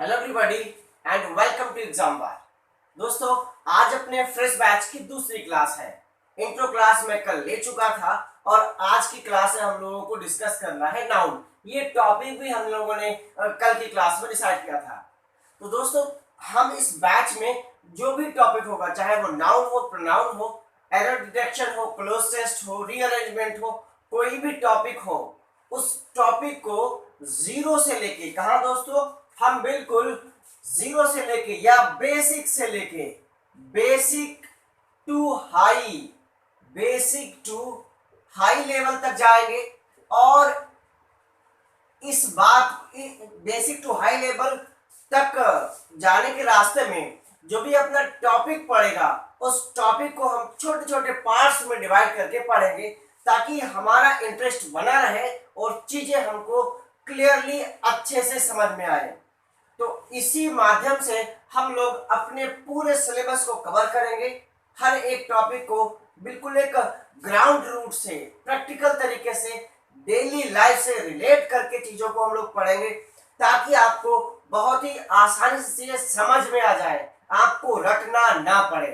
Hello everybody and welcome to exam bar. दोस्तों, आज अपने फ्रेश बैच की दूसरी क्लास है। इंट्रो क्लास मैं कल ले चुका था और आज की क्लास में हम लोगों को डिस्कस करना है नाउन। ये टॉपिक भी हम लोगों ने कल की क्लास में डिसाइड किया था। तो दोस्तों, हम इस बैच में जो भी टॉपिक होगा, चाहे वो नाउन हो, प्रोनाउन हो, एरर डिटेक्शन हो, क्लोज टेस्ट हो, रीअरेंजमेंट हो, कोई भी टॉपिक हो, उस टॉपिक को जीरो से लेके, कहा दोस्तों, हम बिल्कुल जीरो से लेके या बेसिक से लेके बेसिक टू हाई लेवल तक जाएंगे। और इस बात बेसिक टू हाई लेवल तक जाने के रास्ते में जो भी अपना टॉपिक पड़ेगा, उस टॉपिक को हम छोटे छोटे पार्ट्स में डिवाइड करके पढ़ेंगे, ताकि हमारा इंटरेस्ट बना रहे और चीजें हमको क्लियरली अच्छे से समझ में आए। तो इसी माध्यम से हम लोग अपने पूरे सिलेबस को कवर करेंगे। हर एक टॉपिक को बिल्कुल एक ग्राउंड रूट से, प्रैक्टिकल तरीके से, डेली लाइफ से रिलेट करके चीजों को हम लोग पढ़ेंगे, ताकि आपको बहुत ही आसानी से चीजें समझ में आ जाए, आपको रटना ना पड़े।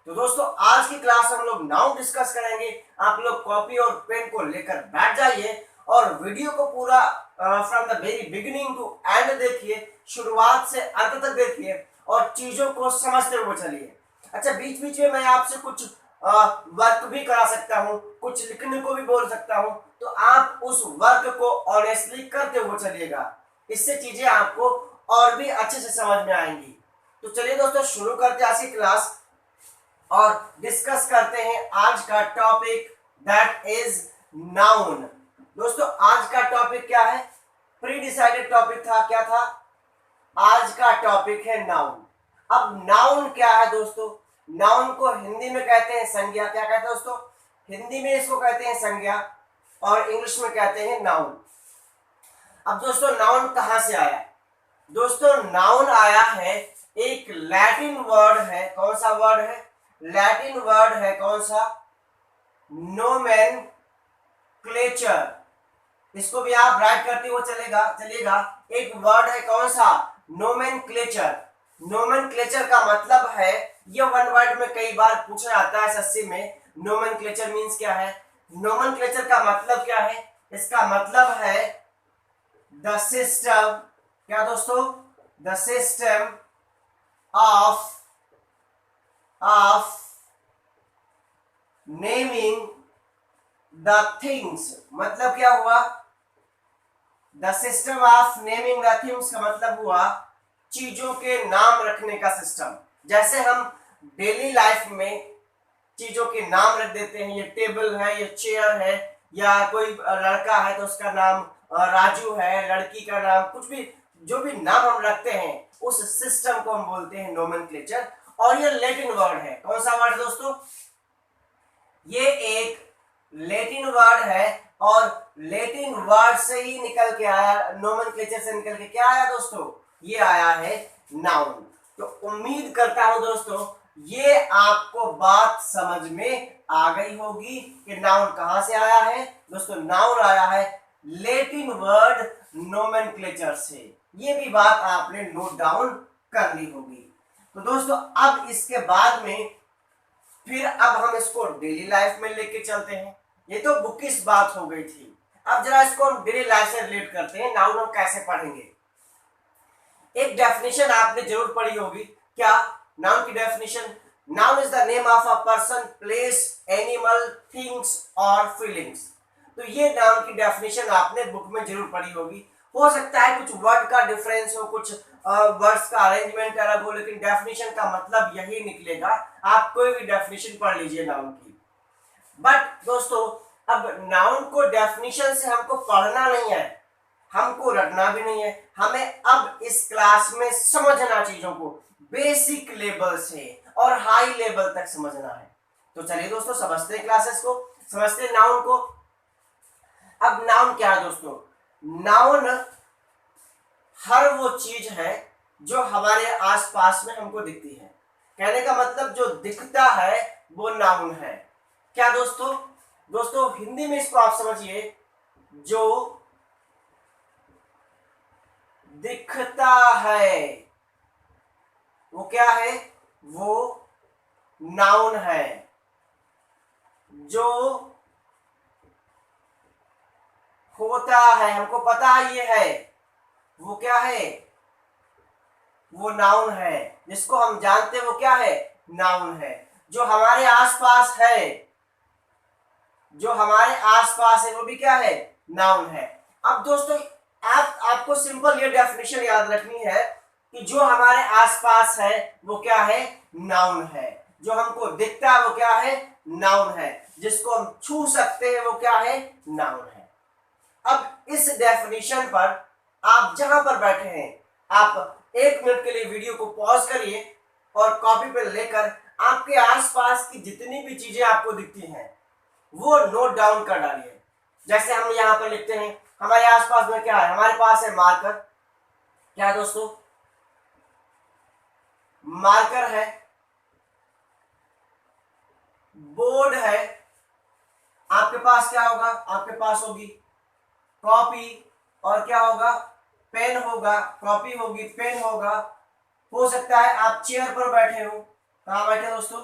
तो दोस्तों, आज की क्लास हम लोग नाउन डिस्कस करेंगे। आप लोग कॉपी और पेन को लेकर बैठ जाइए और वीडियो को पूरा from the very beginning to end देखिए, शुरुआत से अंत तक देखिए और चीजों को समझते हुए चलिए। अच्छा, बीच बीच में मैं आपसे कुछ वर्क भी करा सकता हूँ, कुछ लिखने को भी बोल सकता हूँ, तो आप उस वर्क को ऑनेस्टली करते हुए चलिएगा। इससे चीजें आपको और भी अच्छे से समझ में आएंगी। तो चलिए दोस्तों, शुरू करते हैं आज की क्लास और डिस्कस करते हैं आज का टॉपिक, दैट इज नाउन। दोस्तों, आज का टॉपिक क्या है? प्री डिसाइडेड टॉपिक था, क्या था? आज का टॉपिक है नाउन। अब नाउन क्या है दोस्तों? नाउन को हिंदी में कहते हैं संज्ञा। क्या कहते हैं दोस्तों? हिंदी में इसको कहते हैं संज्ञा और इंग्लिश में कहते हैं नाउन। अब दोस्तों, नाउन कहां से आया? दोस्तों, नाउन आया है, एक लैटिन वर्ड है। कौन सा वर्ड है? लैटिन वर्ड है। कौन सा? नोमेनक्लेचर। इसको भी आप राइट करते हुए चलिएगा। एक वर्ड है, कौन सा? नोमेनक्लेचर। नोमेनक्लेचर का मतलब है, ये वन वर्ड में कई बार पूछा जाता है एसएससी में, नोमेनक्लेचर मींस क्या है? नोमेनक्लेचर का मतलब क्या है? इसका मतलब है द सिस्टम। क्या दोस्तों? The system of naming the things. मतलब क्या हुआ? The system of naming the things का मतलब हुआ चीजों के नाम रखने का सिस्टम। जैसे हम डेली लाइफ में चीजों के नाम रख देते हैं, ये टेबल है, ये चेयर है, या कोई लड़का है तो उसका नाम राजू है, लड़की का नाम, कुछ भी जो भी नाम हम रखते हैं, उस सिस्टम को हम बोलते हैं नोमेनक्लेचर। और ये लैटिन वर्ड है। कौन सा वर्ड दोस्तों? ये एक लैटिन वर्ड है और लैटिन वर्ड से ही निकल के आया, नोमेनक्लेचर से निकल के क्या आया दोस्तों? ये आया है नाउन। तो उम्मीद करता हूं दोस्तों, ये आपको बात समझ में आ गई होगी कि नाउन कहां से आया है। दोस्तों, नाउन आया है लैटिन वर्ड नोमेनक्लेचर से। ये भी बात आपने नोट डाउन कर ली होगी। तो दोस्तों, अब इसके बाद में फिर अब हम इसको डेली लाइफ में लेके चलते हैं। ये तो बुकिश बात हो गई थी। अब जरा इसको हम डेली लाइफ से रिलेट करते हैं। नाउन हम कैसे पढ़ेंगे? एक डेफिनेशन आपने जरूर पढ़ी होगी। क्या नाउन की definition? Noun is the name of a person, place, animal, things और फीलिंग्स। तो ये नाउन की डेफिनेशन आपने बुक में जरूर पढ़ी होगी। हो सकता है कुछ वर्ड का डिफरेंस हो, कुछ वर्ड्स का अरेंजमेंट अलग हो, लेकिन डेफिनेशन का मतलब यही निकलेगा। आप कोई भी डेफिनेशन पढ़ लीजिए नाउन की। बट दोस्तों, अब नाउन को डेफिनेशन से हमको पढ़ना नहीं है, हमको रटना भी नहीं है। हमें अब इस क्लास में समझना चीजों को बेसिक लेवल से और हाई लेवल तक समझना है। तो चलिए दोस्तों, समझते हैं क्लासेस को, समझते हैं नाउन को। अब नाउन क्या है दोस्तों? नाउन हर वो चीज है जो हमारे आसपास में हमको दिखती है। कहने का मतलब, जो दिखता है वो नाउन है। क्या दोस्तों? दोस्तों, हिंदी में इसको आप समझिए, जो दिखता है, वो क्या है? वो नाउन है। जो होता है, हमको पता ये है, वो क्या है? वो नाउन है। जिसको हम जानते हैं वो क्या है? नाउन है। जो हमारे आसपास है, जो हमारे आसपास है वो भी क्या है? नाउन है। अब दोस्तों आपको सिंपल ये डेफिनेशन याद रखनी है कि जो हमारे आसपास है वो क्या है? नाउन है। जो हमको दिखता है वो क्या है? नाउन है। जिसको हम छू सकते हैं वो क्या है? नाउन है। अब इस डेफिनेशन पर आप जहां पर बैठे हैं, आप 1 मिनट के लिए वीडियो को पॉज करिए और कॉपी पे लेकर आपके आसपास की जितनी भी चीजें आपको दिखती हैं वो नोट डाउन कर डालिए। जैसे हम यहाँ पर लिखते हैं, हमारे आसपास में क्या है? हमारे पास है मार्कर। क्या है दोस्तों? मार्कर है, बोर्ड है, आपके पास क्या होगा? आपके पास होगी कॉपी, और क्या होगा? पेन होगा। कॉपी होगी, पेन होगा। हो सकता है आप चेयर पर बैठे हो। कहाँ बैठे दोस्तों?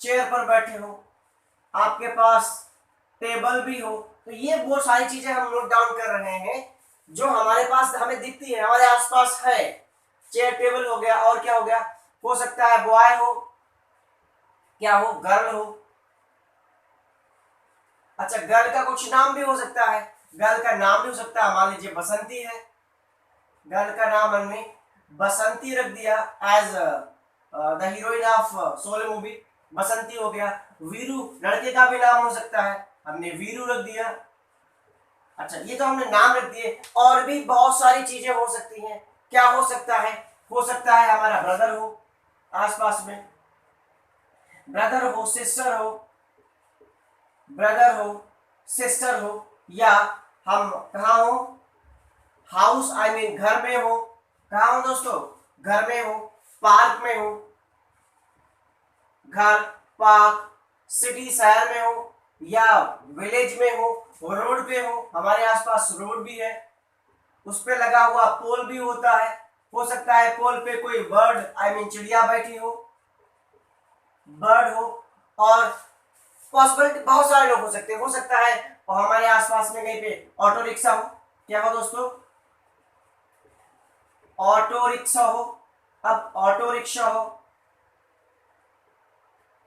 चेयर पर बैठे हो। आपके पास टेबल भी हो। तो ये बहुत सारी चीजें हम नोट डाउन कर रहे हैं जो हमारे पास हमें दिखती है, हमारे आसपास है। चेयर टेबल हो गया, और क्या हो गया? हो सकता है बॉय हो, क्या हो? गर्ल हो। अच्छा, गर्ल का कुछ नाम भी हो सकता है। गर्ल का नाम भी हो सकता है, मान लीजिए बसंती है। गर्ल का नाम हमने बसंती रख दिया as the heroine of Sholay movie. Basanti हो गया। वीरू लड़के का भी नाम हो सकता है, हमने वीरू रख दिया। अच्छा, ये तो हमने नाम रख दिए। और भी बहुत सारी चीजें हो सकती हैं। क्या हो सकता है? हो सकता है हमारा ब्रदर हो, आसपास में ब्रदर हो, सिस्टर हो, ब्रदर हो, सिस्टर हो, या हम कहा हो? हाउस आई मीन घर में हो। कहा हो दोस्तों? घर में हो, पार्क में हो। घर, पार्क, सिटी शहर में हो, या विलेज में हो, रोड पे हो। हमारे आसपास रोड भी है, उस पे लगा हुआ पोल भी होता है। हो सकता है पोल पे कोई बर्ड आई मीन चिड़िया बैठी हो, बर्ड हो। और पॉसिबिलिटी बहुत सारे लोग हो सकते हैं। हो सकता है और हमारे आसपास में कहीं पे ऑटो रिक्शा हो। क्या हो दोस्तों? ऑटो रिक्शा हो। अब ऑटो रिक्शा हो,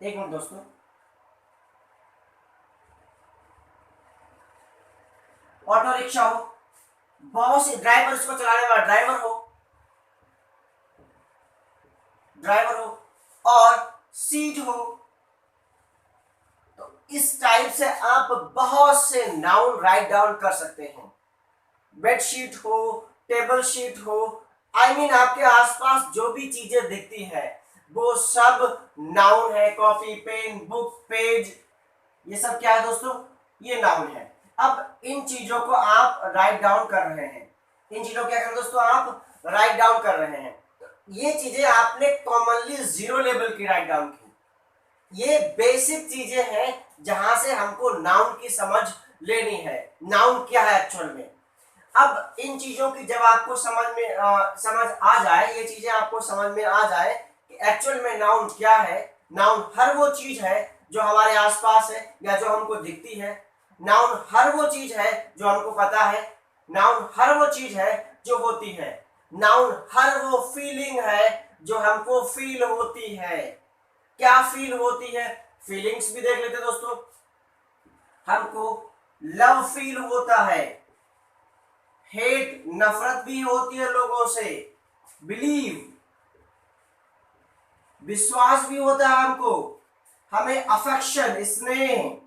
1 मिनट दोस्तों। ऑटो रिक्शा हो, बहुत से ड्राइवर, उसको चलाने वाला ड्राइवर हो, ड्राइवर हो, और सीट हो। तो इस टाइप से आप बहुत से नाउन राइट डाउन कर सकते हैं। बेडशीट हो, टेबल शीट हो, आई मीन आपके आसपास जो भी चीजें दिखती है वो सब नाउन है। कॉपी, पेन, बुक, पेज, ये सब क्या है दोस्तों? ये नाउन है। अब इन चीजों को आप राइट डाउन कर रहे हैं। इन चीजों को क्या कर दोस्तों? आप राइट डाउन कर रहे हैं। ये चीजें आपने कॉमनली 0 लेवल की राइट डाउन की। ये बेसिक चीजें हैं जहां से हमको नाउन की समझ लेनी है। नाउन क्या है एक्चुअल में। अब इन चीजों की जब आपको समझ आ जाए, ये चीजें आपको समझ में आ जाए कि एक्चुअल में नाउन क्या है। नाउन हर वो चीज है जो हमारे आसपास है या जो हमको दिखती है। नाउन हर वो चीज है जो हमको पता है। नाउन हर वो चीज है जो होती है। नाउन हर वो फीलिंग है जो हमको फील होती है। क्या फील होती है? फीलिंग्स भी देख लेते दोस्तों। हमको लव फील होता है, हेट नफरत भी होती है लोगों से, बिलीव विश्वास भी होता है हमको, हमें अफेक्शन स्नेह।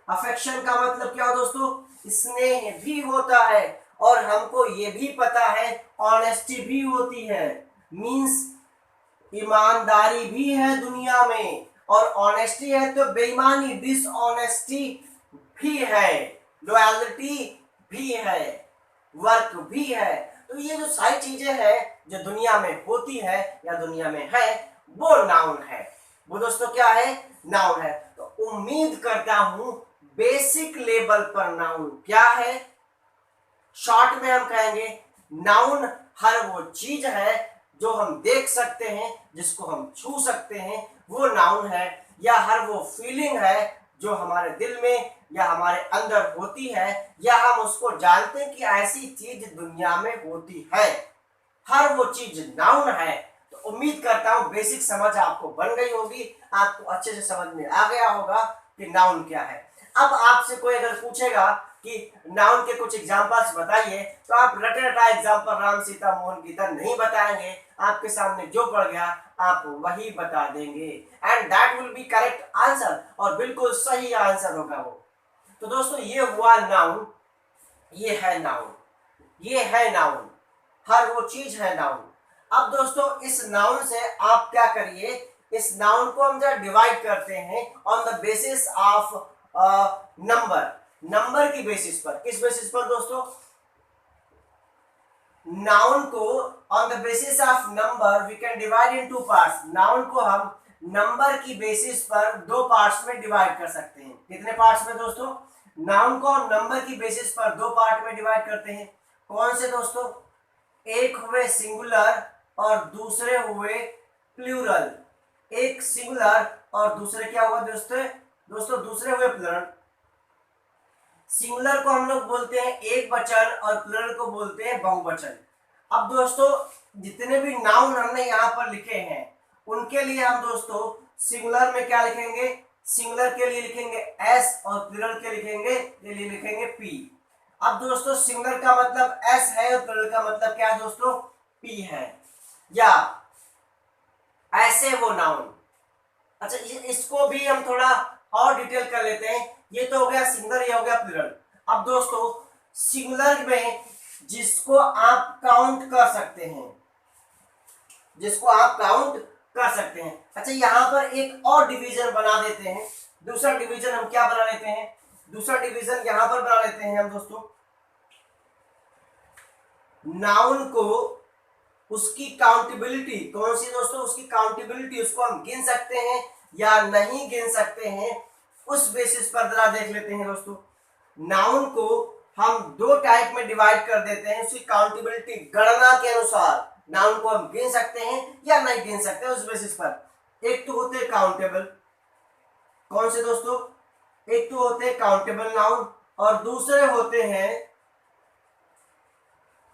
अफेक्शन का मतलब क्या हो दोस्तों? स्नेह भी होता है। और हमको ये भी पता है ऑनेस्टी भी होती है, मींस ईमानदारी भी है दुनिया में। और ऑनेस्टी है तो बेईमानी, डिसऑनेस्टी भी है, लॉयल्टी भी है, वर्क भी है। तो ये जो सारी चीजें हैं जो दुनिया में होती है या दुनिया में है वो नाउन है। वो दोस्तों क्या है? नाउन है। तो उम्मीद करता हूं बेसिक लेवल पर नाउन क्या है, शॉर्ट में हम कहेंगे नाउन हर वो चीज है जो हम देख सकते हैं, जिसको हम छू सकते हैं, वो नाउन है। या हर वो फीलिंग है जो हमारे दिल में या हमारे अंदर होती है, या हम उसको जानते हैं कि ऐसी चीज दुनिया में होती है, हर वो चीज नाउन है। तो उम्मीद करता हूं बेसिक समझ आपको बन गई होगी, आपको अच्छे से समझ में आ गया होगा कि नाउन क्या है। अब आपसे कोई अगर पूछेगा कि नाउन के कुछ एग्जांपल्स बताइए, तो आप रटे रटा एग्जांपल राम सीता मोहन गीता नहीं बताएंगे, आपके सामने जो पड़ गया आप वही बता देंगे, and that will be correct answer, और बिल्कुल सही आंसर होगा वो। तो दोस्तों ये हुआ नाउन, ये है नाउन, ये है नाउन, हर वो चीज है नाउन। अब दोस्तों इस नाउन से आप क्या करिए, इस नाउन को हम जरा डिवाइड करते हैं on the basis of number, number की बेसिस पर। किस बेसिस पर दोस्तों? नाउन को on the basis of number we can divide in two parts. Noun को हम नंबर की बेसिस पर दो पार्ट्स में डिवाइड कर सकते हैं। कितने पार्ट्स में दोस्तों? नाउन को हम नंबर की बेसिस पर दो पार्ट में डिवाइड करते हैं। कौन से दोस्तों? एक हुए सिंगुलर और दूसरे हुए प्लूरल। एक सिंगुलर और दूसरे क्या हुआ दोस्तों दूसरे हुए प्लूरल। सिंगुलर को हम लोग बोलते हैं एक वचन और प्लूरल को बोलते हैं बहुवचन। अब दोस्तों जितने भी नाउन हमने यहाँ पर लिखे हैं उनके लिए हम दोस्तों सिंगुलर में क्या लिखेंगे? सिंगुलर के लिए लिखेंगे एस और प्लूरल के लिए लिखेंगे पी। अब दोस्तों सिंगुलर का मतलब एस है और प्लूरल का मतलब क्या है दोस्तों? पी है। या ऐसे वो नाउन। अच्छा इसको भी हम थोड़ा और डिटेल कर लेते हैं। ये तो हो गया सिंगुलर, ये हो गया प्लूरल। अब दोस्तों सिंगुलर में जिसको आप काउंट कर सकते हैं, जिसको आप काउंट कर सकते हैं। अच्छा यहाँ पर एक और डिवीजन बना देते हैं। दूसरा डिवीजन हम क्या बना लेते हैं? दूसरा डिवीजन यहाँ पर बना लेते हैं हम दोस्तों, नाउन को उसकी काउंटेबिलिटी। कौन सी दोस्तों? उसकी काउंटेबिलिटी, उसको हम गिन सकते हैं या नहीं गिन सकते हैं, उस बेसिस पर जरा देख लेते हैं दोस्तों। नाउन को हम दो टाइप में डिवाइड कर देते हैं, उसकी काउंटेबिलिटी गणना के अनुसार नाउन को हम गिन सकते हैं या नहीं गिन सकते, उस बेसिस पर। एक तो होते हैं काउंटेबल। कौन से दोस्तों? एक तो होते हैं काउंटेबल नाउन और दूसरे होते हैं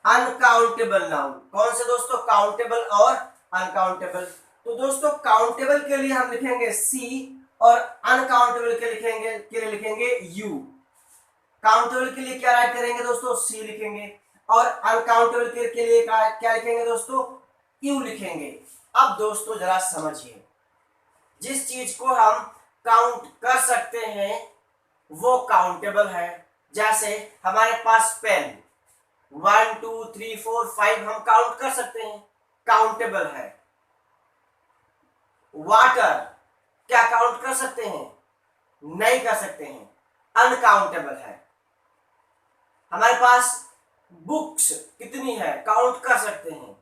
अनकाउंटेबल नाउन। कौन से दोस्तों? काउंटेबल और अनकाउंटेबल। तो दोस्तों काउंटेबल के लिए हम लिखेंगे सी और अनकाउंटेबल के लिए लिखेंगे यू। काउंटेबल के लिए क्या राइट करेंगे दोस्तों? सी लिखेंगे, और अनकाउंटेबल के लिए क्या लिखेंगे दोस्तों? यू लिखेंगे। अब दोस्तों जरा समझिए, जिस चीज को हम काउंट कर सकते हैं वो काउंटेबल है। जैसे हमारे पास पेन 1 2 3 4 5 हम काउंट कर सकते हैं, काउंटेबल है। वाटर क्या काउंट कर सकते हैं? नहीं कर सकते हैं, अनकाउंटेबल है। हमारे पास बुक्स कितनी है? काउंट कर सकते हैं।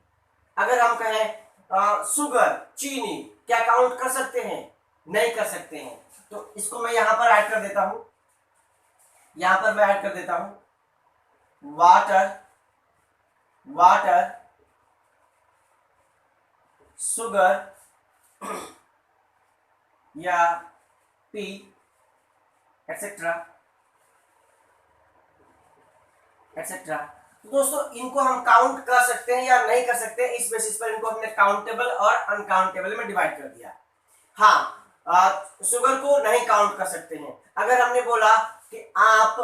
अगर हम कहें शुगर, चीनी, क्या काउंट कर सकते हैं? नहीं कर सकते हैं। तो इसको मैं यहां पर ऐड कर देता हूं, यहां पर मैं ऐड कर देता हूं वाटर, वाटर, शुगर या पी एक्सेट्रा एक्सेट्रा। तो दोस्तों इनको हम काउंट कर सकते हैं या नहीं कर सकते हैं, इस बेसिस पर इनको हमने काउंटेबल और अनकाउंटेबल में डिवाइड कर दिया। हाँ शुगर को नहीं काउंट कर सकते हैं। अगर हमने बोला कि आप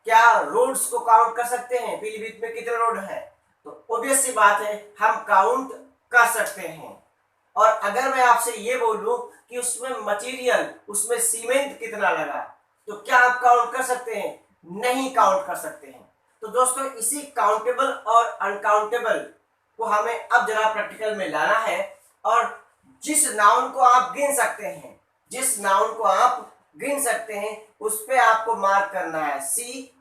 क्या रोड्स को काउंट कर सकते हैं, पीलीभीत में कितने रोड हैं, तो ऑब्वियस सी बात है हम काउंट कर सकते हैं। और अगर मैं आपसे ये बोलूं कि उसमें मटेरियल, उसमें सीमेंट कितना लगा, तो क्या आप काउंट कर सकते हैं? नहीं काउंट कर सकते हैं। तो दोस्तों इसी काउंटेबल और अनकाउंटेबल को हमें अब जरा प्रैक्टिकल में लाना है, और जिस नाउन को आप गिन सकते हैं, जिस नाउन को आप गिन सकते हैं उस पे आपको मार्क करना है सी,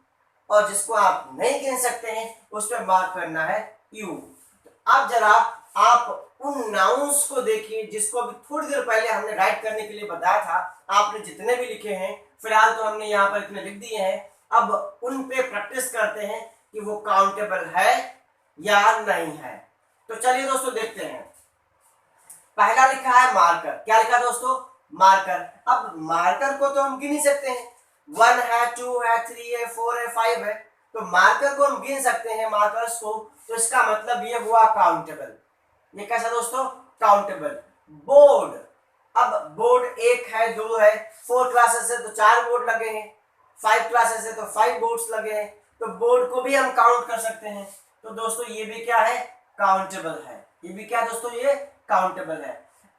और जिसको आप नहीं गिन सकते हैं उस पे मार्क करना है यू। अब जरा आप उन नाउन्स को देखिए जिसको अभी थोड़ी देर पहले हमने राइट करने के लिए बताया था। आपने जितने भी लिखे हैं, फिलहाल तो हमने यहाँ पर इतने लिख दिए हैं, अब उन पे प्रैक्टिस करते हैं कि वो काउंटेबल है या नहीं है। तो चलिए दोस्तों देखते हैं। पहला लिखा है मार्कर। क्या लिखा दोस्तों? मार्कर। अब मार्कर को तो हम गिन ही सकते हैं, 1 है, 2 है, 3 है, 4 है, 5 है, तो मार्कर को हम गिन सकते हैं, मार्कर्स को। तो इसका मतलब ये हुआ काउंटेबल। ये कैसा दोस्तों? काउंटेबल। बोर्ड, अब बोर्ड 1 है, 2 है, 4 क्लासेस है तो 4 बोर्ड लगे हैं, 5 क्लासेस है तो 5 बोर्ड्स लगे हैं, तो बोर्ड को भी हम काउंट कर सकते हैं। तो दोस्तों ये भी क्या है? काउंटेबल है। ये भी क्या दोस्तों? ये काउंटेबल है।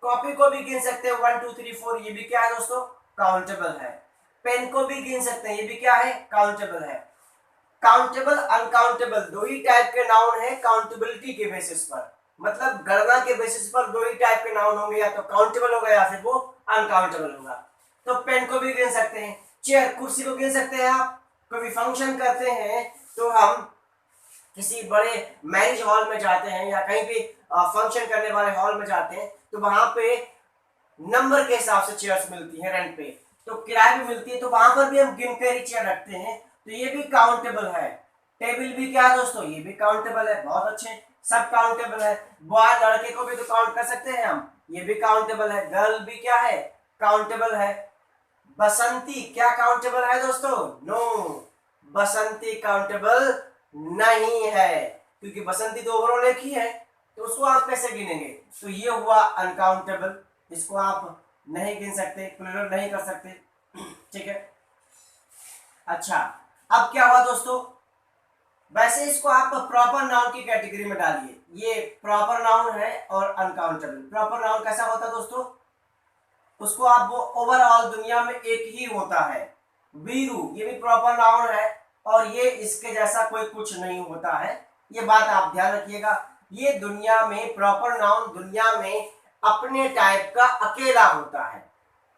कॉपी को भी गिन सकते हैं, 1 2 3 4, ये भी क्या है दोस्तों? काउंटेबल है। पेन को भी गिन सकते हैं, ये भी क्या है? काउंटेबल है। काउंटेबल, अनकाउंटेबल दो ही टाइप के नाउन है काउंटेबिलिटी के बेसिस पर, मतलब गणना के बेसिस पर दो ही टाइप के नाउन होंगे, या तो काउंटेबल होगा या फिर वो अनकाउंटेबल होगा। तो पेन को भी गिन सकते हैं, चेयर, कुर्सी को गिन सकते हैं। आप कभी फंक्शन करते हैं तो हम किसी बड़े मैरिज हॉल में जाते हैं या कहीं भी फंक्शन करने वाले हॉल में जाते हैं, तो वहां पे नंबर के हिसाब से चेयर्स मिलती हैं रेंट पे, तो किराए पे मिलती है, तो वहां पर भी हम गिन कर ही चेयर रखते हैं, तो ये भी काउंटेबल है। टेबल भी क्या है दोस्तों? ये भी काउंटेबल है। बहुत अच्छे, सब काउंटेबल है। बॉय, लड़के को भी तो काउंट कर सकते हैं हम, ये भी काउंटेबल है। गर्ल भी क्या है? काउंटेबल है। बसंती क्या काउंटेबल है दोस्तों? नो, बसंती काउंटेबल नहीं है, क्योंकि बसंती तो ओवरऑल एक ही है, तो उसको आप कैसे गिनेंगे? तो ये हुआ अनकाउंटेबल, इसको आप नहीं गिन सकते, प्लूरल नहीं कर सकते। ठीक है। अच्छा, अब क्या हुआ दोस्तों? वैसे इसको आप प्रॉपर नाउन की कैटेगरी में डालिए। ये प्रॉपर नाउन है और अनकाउंटेबल। प्रॉपर नाउन कैसा होता है दोस्तों? उसको आप वो ओवरऑल दुनिया में एक ही होता है। वीरू, ये भी प्रॉपर नाउन है और ये इसके जैसा कोई कुछ नहीं होता है, ये बात आप ध्यान रखिएगा। ये दुनिया में प्रॉपर नाउन दुनिया में अपने टाइप का अकेला होता है।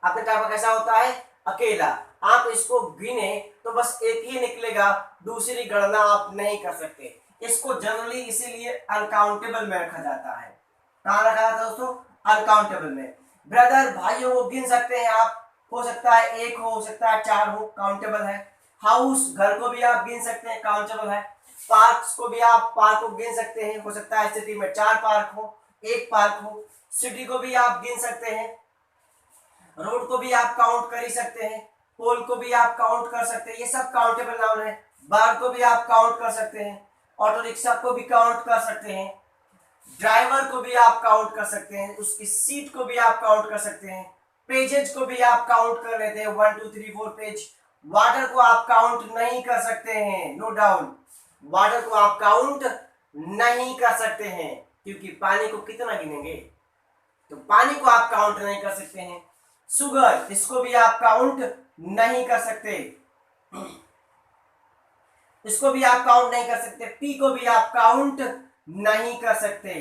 अपने टाइप का कैसा होता है? अकेला। आप इसको गिने तो बस एक ही निकलेगा, दूसरी गणना आप नहीं कर सकते। इसको जनरली इसीलिए अनकाउंटेबल में रखा जाता है। कहाँ रखा जाता है दोस्तों? अनकाउंटेबल में। ब्रदर, भाइयों को गिन सकते हैं आप, हो सकता है 1 हो सकता है 4 हो, काउंटेबल है। हाउस, घर को भी आप गिन सकते हैं, काउंटेबल है। पार्क्स को भी आप पार्क को गिन सकते हैं, हो सकता है सिटी में 4 पार्क हो, 1 पार्क हो। सिटी को भी आप गिन सकते हैं। रोड को भी आप काउंट कर ही सकते हैं। पोल को भी आप काउंट कर सकते हैं, ये सब काउंटेबल नाउन है। बार को भी आप काउंट कर सकते हैं। ऑटो रिक्शा को भी काउंट कर सकते हैं। ड्राइवर को भी आप काउंट कर सकते हैं, उसकी सीट को भी आप काउंट कर सकते हैं। पेजेज को भी आप काउंट कर लेते हैं, 1 2 3 4 पेज। वाटर को आप काउंट नहीं कर सकते हैं, नो डाउट, वाटर को आप काउंट नहीं कर सकते हैं, क्योंकि पानी को कितना गिनेंगे, तो पानी को आप काउंट नहीं कर सकते हैं। शुगर, इसको भी आप काउंट नहीं कर सकते, इसको भी आप काउंट नहीं कर सकते। टी को भी आप काउंट नहीं कर सकते,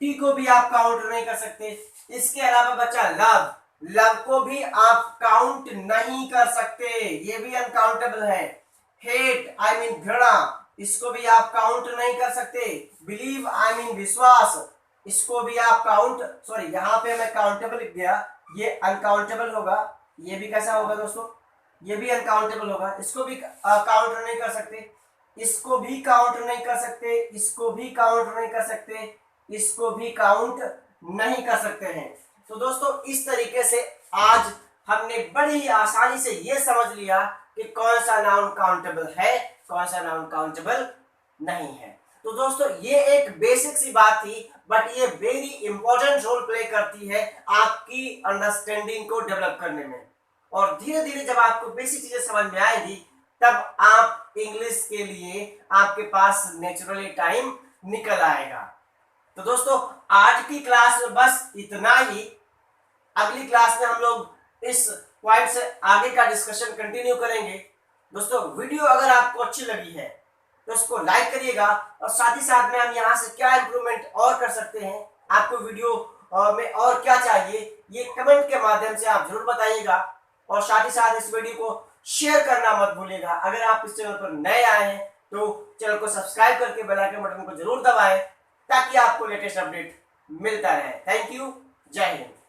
टी को भी आप काउंट नहीं कर सकते। इसके अलावा बचा लव, लव को भी आप काउंट नहीं कर सकते, ये भी अनकाउंटेबल है। हेट आई मीन घृणा, इसको भी आप काउंट नहीं कर सकते। बिलीव आई मीन विश्वास, इसको भी आप काउंट, सॉरी यहाँ पे मैं काउंटेबल लिख गया, ये अनकाउंटेबल होगा। ये भी कैसा होगा दोस्तों? ये भी अनकाउंटेबल होगा। इसको भी काउंट नहीं कर सकते, इसको भी काउंट नहीं कर सकते, इसको भी काउंट नहीं कर सकते, इसको भी काउंट नहीं कर सकते हैं। तो दोस्तों इस तरीके से आज हमने बड़ी ही आसानी से ये समझ लिया कि कौन सा नाउन काउंटेबल है, कौन सा नाउन काउंटेबल नहीं है। तो दोस्तों ये एक बेसिक सी बात थी, बट ये वेरी इंपॉर्टेंट रोल प्ले करती है आपकी अंडरस्टैंडिंग को डेवलप करने में। और धीरे धीरे जब आपको बेसिक चीजें समझ में आएगी, तब आप इंग्लिश के लिए आपके पास नेचुरली टाइम निकल आएगा। तो दोस्तों आज की क्लास में बस इतना ही। अगली क्लास में हम लोग इस पॉइंट से आगे का डिस्कशन कंटिन्यू करेंगे। दोस्तों वीडियो अगर आपको अच्छी लगी है तो उसको लाइक करिएगा, और साथ ही साथ में हम यहाँ से क्या इंप्रूवमेंट और कर सकते हैं, आपको वीडियो में और क्या चाहिए, ये कमेंट के माध्यम से आप जरूर बताइएगा। और साथ ही साथ इस वीडियो को शेयर करना मत भूलिएगा। अगर आप इस चैनल पर नए आए हैं तो चैनल को सब्सक्राइब करके बेल आइकन बटन को जरूर दबाएं, ताकि आपको लेटेस्ट अपडेट मिलता रहे। थैंक यू, जय हिंद।